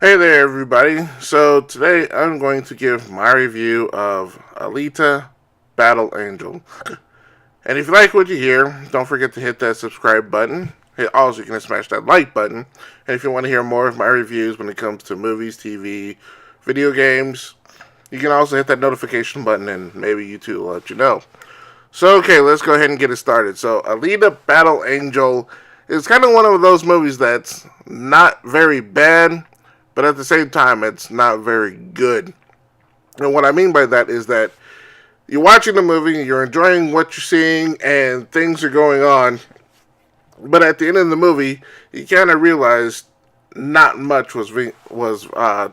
Hey there, everybody. So, today I'm going to give my review of Alita Battle Angel. And if you like what you hear, don't forget to hit that subscribe button. Also, you can smash that like button. And if you want to hear more of my reviews when it comes to movies, TV, video games, you can also hit that notification button and maybe YouTube will let you know. So, okay, let's go ahead and get it started. So, Alita Battle Angel is kind of one of those movies that's not very bad, but at the same time, it's not very good. And what I mean by that is that you're watching the movie, you're enjoying what you're seeing, and things are going on. But at the end of the movie, you kind of realize not much was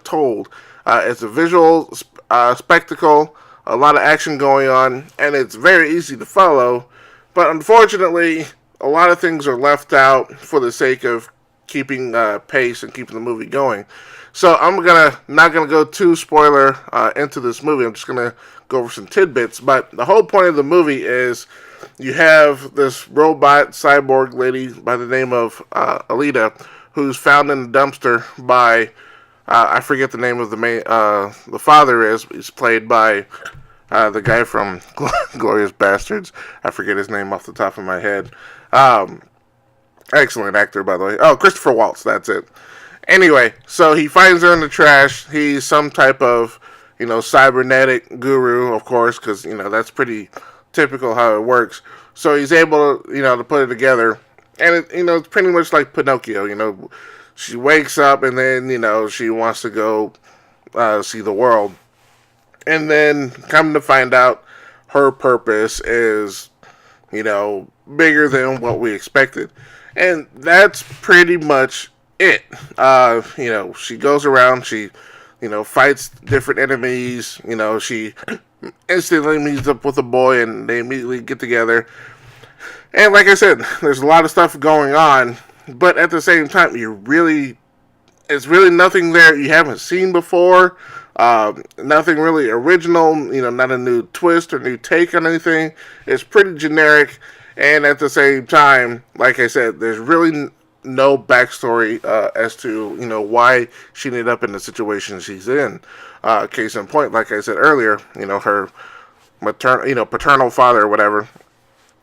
told. It's a visual spectacle, a lot of action going on, and it's very easy to follow. But unfortunately, a lot of things are left out for the sake of keeping pace and keeping the movie going. So I'm gonna not gonna go too spoiler into this movie. I'm just gonna go over some tidbits. But the whole point of the movie is you have this robot cyborg lady by the name of Alita, who's found in a dumpster by I forget the name of the father is. He's played by the guy from Glorious Bastards. I forget his name off the top of my head. Um, Excellent actor, by the way. Oh, Christopher Waltz. That's it. Anyway, so he finds her in the trash. He's some type of, cybernetic guru, of course, because, that's pretty typical how it works. So he's able to, to put it together. And, it's pretty much like Pinocchio, She wakes up and then, she wants to go see the world. And then come to find out her purpose is, bigger than what we expected. And that's pretty much it. She goes around, she, fights different enemies, she instantly meets up with a boy and they immediately get together. And like I said, there's a lot of stuff going on, but at the same time, it's really nothing there you haven't seen before. Nothing really original, not a new twist or new take on anything. It's pretty generic, and at the same time, like I said, there's really no backstory as to why she ended up in the situation she's in. Case in point, like I said earlier, her paternal father or whatever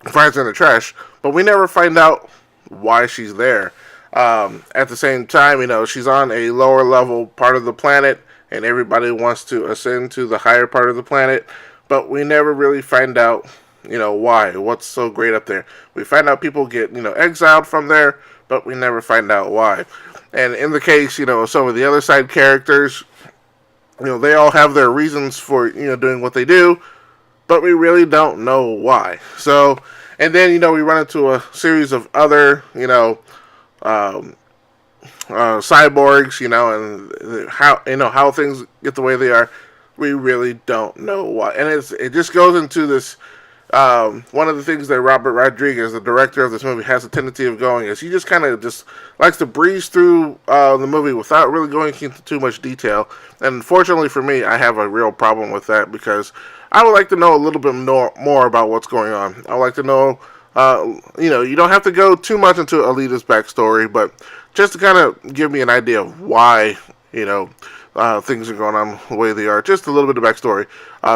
finds her in the trash, but we never find out why she's there. At the same time, she's on a lower level part of the planet, and everybody wants to ascend to the higher part of the planet, but we never really find out, why. What's so great up there? We find out people get, exiled from there, but we never find out why. And in the case, of some of the other side characters, they all have their reasons for, doing what they do, but we really don't know why. So, and then, we run into a series of other, um, cyborgs, and how things get the way they are. We really don't know why, and it just goes into this. One of the things that Robert Rodriguez, the director of this movie, has a tendency of going is he just kind of just likes to breeze through the movie without really going into too much detail. And unfortunately for me, I have a real problem with that because I would like to know a little bit more about what's going on. I would like to know, you don't have to go too much into Alita's backstory, but just to kind of give me an idea of why, things are going on the way they are. Just a little bit of backstory.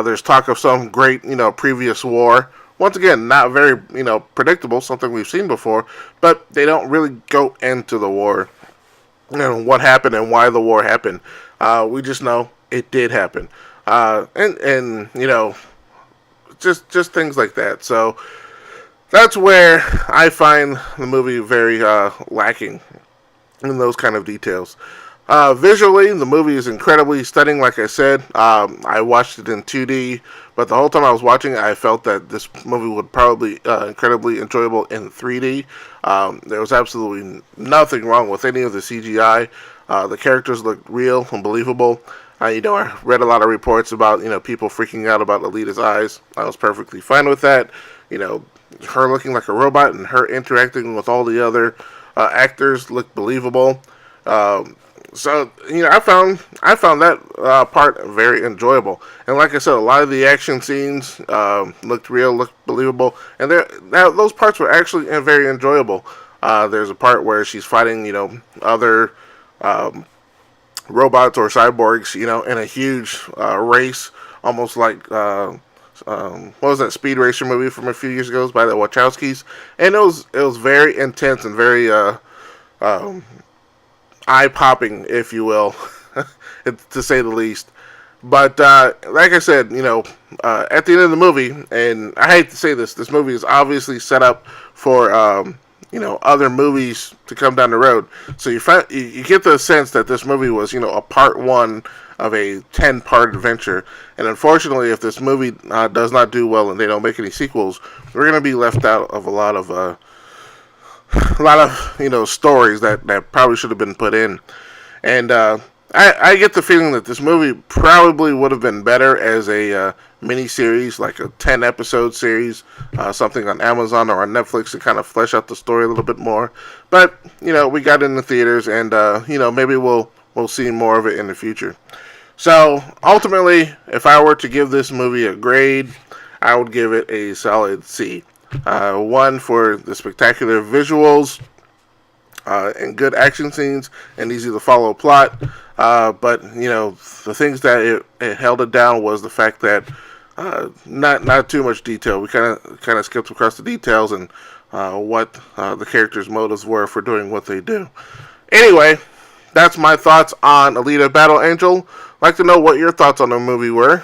There's talk of some great, previous war. Once again, not very, predictable, something we've seen before, but they don't really go into the war and what happened and why the war happened. We just know it did happen. And just things like that. So that's where I find the movie very lacking in those kind of details. Visually, the movie is incredibly stunning. Like I said, I watched it in 2D, but the whole time I was watching it, I felt that this movie would probably incredibly enjoyable in 3D. There was absolutely nothing wrong with any of the CGI. The characters looked real and believable. I read a lot of reports about people freaking out about Alita's eyes. I was perfectly fine with that. Her looking like a robot and her interacting with all the other actors looked believable. So I found that part very enjoyable, and like I said, a lot of the action scenes looked real, looked believable, and those parts were actually very enjoyable. There's a part where she's fighting, other robots or cyborgs, in a huge race, almost like what was that Speed Racer movie from a few years ago by the Wachowskis, and it was very intense and very um, eye popping, if you will, to say the least. But like I said, at the end of the movie, and I hate to say this movie is obviously set up for other movies to come down the road. So you get the sense that this movie was a part one of a 10-part adventure. And unfortunately, if this movie does not do well and they don't make any sequels, we're gonna be left out of a lot of stories that probably should have been put in. And I get the feeling that this movie probably would have been better as a mini series, like a 10-episode series, something on Amazon or on Netflix to kind of flesh out the story a little bit more. But we got it in the theaters, and maybe we'll see more of it in the future. So ultimately, if I were to give this movie a grade, I would give it a solid C. One for the spectacular visuals, and good action scenes and easy to follow plot. But the things that it held it down was the fact that not too much detail. We kind of skipped across the details and what the characters' motives were for doing what they do. Anyway, that's my thoughts on Alita Battle Angel. I'd like to know what your thoughts on the movie were,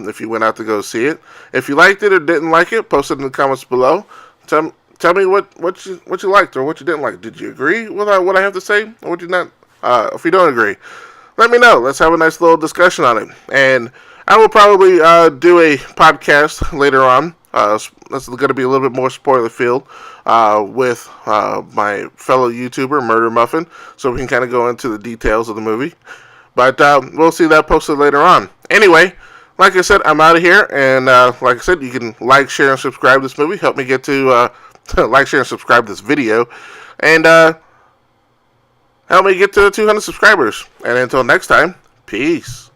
if you went out to go see it. If you liked it or didn't like it, post it in the comments below. Tell me what you liked or what you didn't like. Did you agree with what I have to say, or would you not? If you don't agree, let me know. Let's have a nice little discussion on it. And I will probably do a podcast later on. That's going to be a little bit more spoiler filled with my fellow YouTuber Murder Muffin, so we can kind of go into the details of the movie. But we'll see that posted later on. Anyway, like I said, I'm out of here, and like I said, you can like, share, and subscribe to this movie. Help me get to like, share, and subscribe to this video, and help me get to 200 subscribers. And until next time, peace.